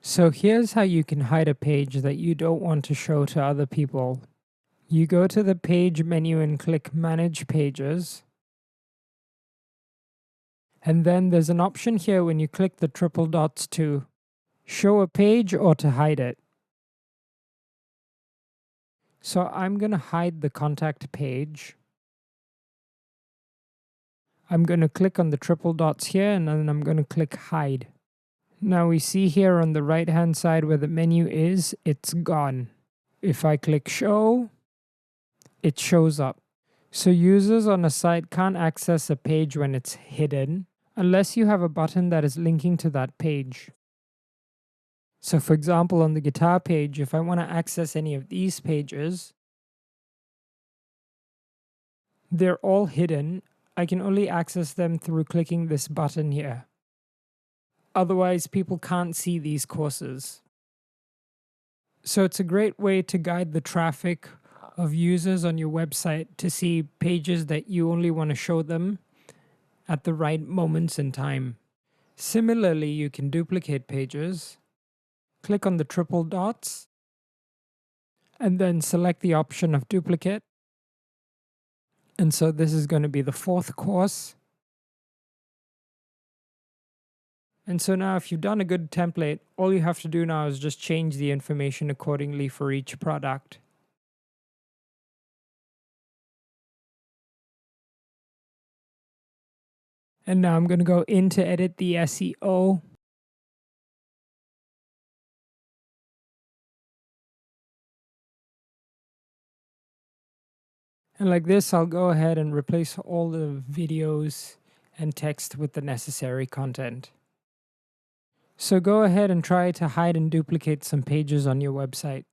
So here's how you can hide a page that you don't want to show to other people. You go to the page menu and click Manage Pages. And then there's an option here when you click the triple dots to show a page or to hide it. So I'm going to hide the contact page. I'm going to click on the triple dots here and then I'm going to click Hide. Now we see here on the right hand side where the menu is, it's gone. If I click Show, it shows up. So users on a site can't access a page when it's hidden unless you have a button that is linking to that page. So for example, on the guitar page, if I want to access any of these pages, they're all hidden. I can only access them through clicking this button here. Otherwise, people can't see these courses. So it's a great way to guide the traffic of users on your website to see pages that you only want to show them at the right moments in time. Similarly, you can duplicate pages. Click on the triple dots and then select the option of duplicate. And so this is going to be the fourth course. And so now if you've done a good template, all you have to do now is just change the information accordingly for each product. And now I'm going to go in to edit the SEO. And like this, I'll go ahead and replace all the videos and text with the necessary content. So go ahead and try to hide and duplicate some pages on your website.